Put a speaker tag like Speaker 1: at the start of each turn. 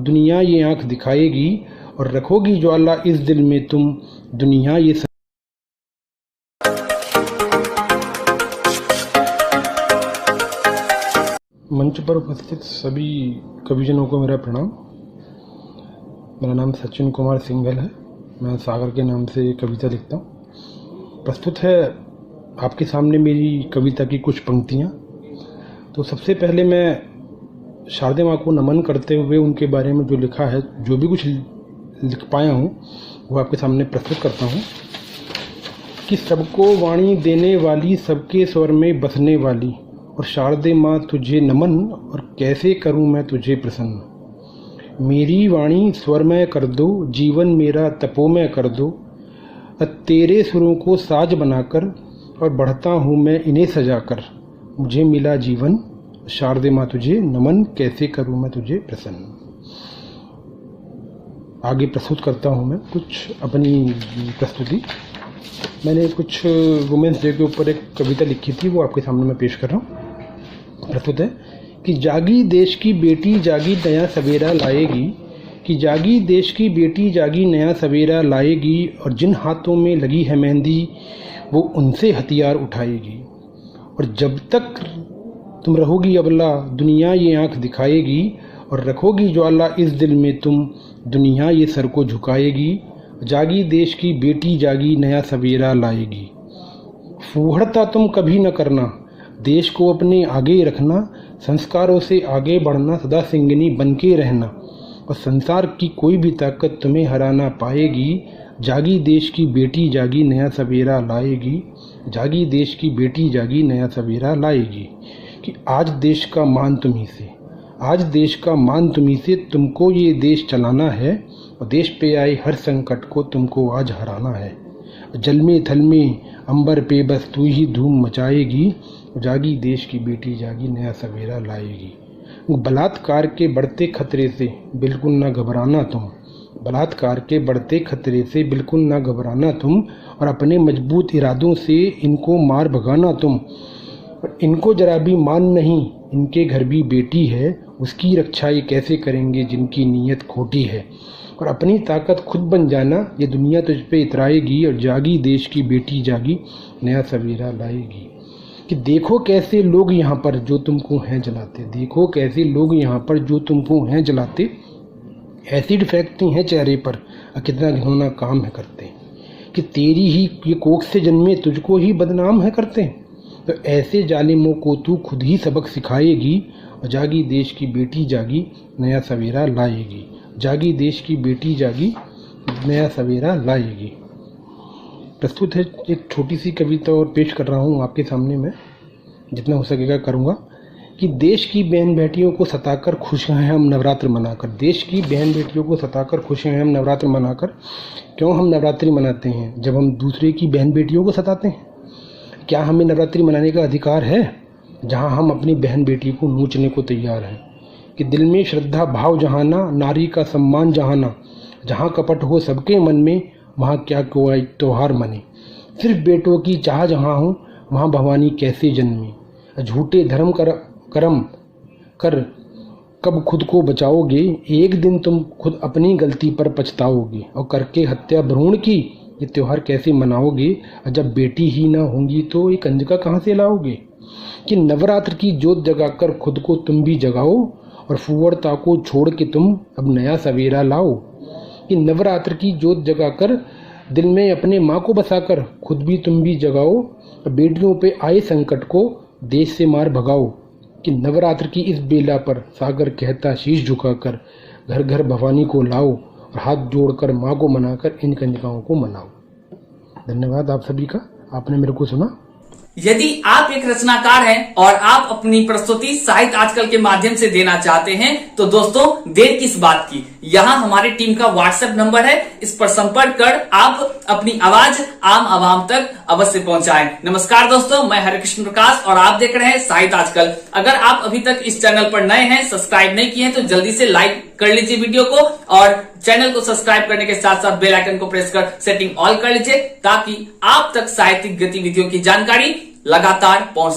Speaker 1: दुनिया ये आंख दिखाएगी और रखोगी ज्वाला इस दिल में तुम, दुनिया ये मंच पर उपस्थित सभी कविजनों को मेरा प्रणाम। मेरा नाम सचिन कुमार सिंघल है। मैं सागर के नाम से कविता लिखता हूँ। प्रस्तुत है आपके सामने मेरी कविता की कुछ पंक्तियाँ। तो सबसे पहले मैं शारदे माँ को नमन करते हुए उनके बारे में जो लिखा है, जो भी कुछ लिख पाया हूँ, वो आपके सामने प्रस्तुत करता हूँ। कि सबको वाणी देने वाली, सबके स्वर में बसने वाली, और शारदे माँ तुझे नमन, और कैसे करूँ मैं तुझे प्रसन्न। मेरी वाणी स्वरमय कर दो, जीवन मेरा तपोमय कर दो, तेरे सुरों को साज बनाकर, और बढ़ता हूँ मैं इन्हें सजाकर। मुझे मिला जीवन, शारदे माँ तुझे नमन, कैसे करूँ मैं तुझे प्रसन्न। आगे प्रस्तुत करता हूँ मैं कुछ अपनी प्रस्तुति। मैंने कुछ वुमेंस डे के ऊपर एक कविता लिखी थी, वो आपके सामने मैं पेश कर रहा हूँ। प्रस्तुत है कि जागी देश की बेटी जागी नया सवेरा लाएगी, कि जागी देश की बेटी जागी नया सवेरा लाएगी, और जिन हाथों में लगी है मेहंदी वो उनसे हथियार उठाएगी। और जब तक तुम रहोगी अबला दुनिया ये आंख दिखाएगी, और रखोगी ज्वाला इस दिल में तुम, दुनिया ये सर को झुकाएगी। जागी देश की बेटी जागी नया सवेरा लाएगी। फूहड़ता तुम कभी न करना, देश को अपने आगे रखना, संस्कारों से आगे बढ़ना, सदा सिंगनी बन के रहना, और संसार की कोई भी ताकत तुम्हें हरा ना पाएगी। जागी देश की बेटी जागी नया सवेरा लाएगी, जागी देश की बेटी जागी नया सवेरा लाएगी। कि आज देश का मान तुम्ही से, आज देश का मान तुम्ही से, तुमको ये देश चलाना है, और देश पे आए हर संकट को तुमको आज हराना है। जल में थल में अंबर पे बस तू ही धूम मचाएगी, जागी देश की बेटी जागी नया सवेरा लाएगी। बलात्कार के बढ़ते खतरे से बिल्कुल ना घबराना तुम, बलात्कार के बढ़ते खतरे से बिल्कुल ना घबराना तुम, और अपने मजबूत इरादों से इनको मार भगाना तुम। इनको जरा भी मान नहीं, इनके घर भी बेटी है, उसकी रक्षा ये कैसे करेंगे जिनकी नीयत खोटी है। और अपनी ताकत खुद बन जाना, ये दुनिया तुझ पे इतराएगी, और जागी देश की बेटी जागी नया सवेरा लाएगी। कि देखो कैसे लोग यहाँ पर जो तुमको हैं जलाते, देखो कैसे लोग यहाँ पर जो तुमको हैं जलाते, एसिड फेंकते हैं चेहरे पर, और कितना घिनौना काम है करते। कि तेरी ही ये कोख से जन्मे तुझको ही बदनाम है करते। तो ऐसे जालिमों को तू खुद ही सबक सिखाएगी, और जागी देश की बेटी जागी नया सवेरा लाएगी, जागी देश की बेटी जागी नया सवेरा लाएगी। प्रस्तुत है एक छोटी सी कविता और पेश कर रहा हूँ आपके सामने मैं, जितना हो सकेगा करूँगा। कि देश की बहन बेटियों को सताकर खुश हैं हम नवरात्र मनाकर, देश की बहन बेटियों को सताकर खुश हैं हम नवरात्र मनाकर। क्यों हम नवरात्रि मनाते हैं जब हम दूसरे की बहन बेटियों को सताते हैं? क्या हमें नवरात्रि मनाने का अधिकार है जहाँ हम अपनी बहन बेटी को नोचने को तैयार हैं? कि दिल में श्रद्धा भाव जहाना, नारी का सम्मान जहाना, जहाँ कपट हो सबके मन में वहाँ क्या कोई त्योहार मने। सिर्फ बेटों की चाह जहाँ हो वहाँ भवानी कैसे जन्मी। झूठे धर्म कर्म कर कब खुद को बचाओगे, एक दिन तुम खुद अपनी गलती पर पछताओगे। और करके हत्या भ्रूण की ये त्योहार कैसे मनाओगे, जब बेटी ही ना होंगी तो ये कंजका कहाँ से लाओगे। कि नवरात्र की जोत जगाकर खुद को तुम भी जगाओ, और फुवड़ता को छोड़ के तुम अब नया सवेरा लाओ। कि नवरात्र की जोत जगाकर दिल में अपने माँ को बसाकर खुद भी तुम भी जगाओ, और बेटियों पे आए संकट को देश से मार भगाओ। कि नवरात्र की इस बेला पर सागर कहता शीश झुकाकर, घर घर भवानी को लाओ, और हाथ जोड़कर माँ को मनाकर इन कंजकाओं को मनाओ। धन्यवाद आप सभी का, आपने मेरे को सुना।
Speaker 2: यदि आप एक रचनाकार हैं और आप अपनी प्रस्तुति साहित्य आजकल के माध्यम से देना चाहते हैं तो दोस्तों देर किस बात की, यहाँ हमारी टीम का व्हाट्सएप नंबर है, इस पर संपर्क कर आप अपनी आवाज आम आवाम तक अवश्य पहुंचाएं। नमस्कार दोस्तों, मैं हरिकृष्ण प्रकाश और आप देख रहे हैं साहित्य आजकल। अगर आप अभी तक इस चैनल पर नए हैं, सब्सक्राइब नहीं किए हैं तो जल्दी से लाइक कर लीजिए वीडियो को, और चैनल को सब्सक्राइब करने के साथ साथ बेल आइकन को प्रेस कर सेटिंग ऑल कर लीजिए, ताकि आप तक साहित्यिक गतिविधियों की जानकारी लगातार पहुंच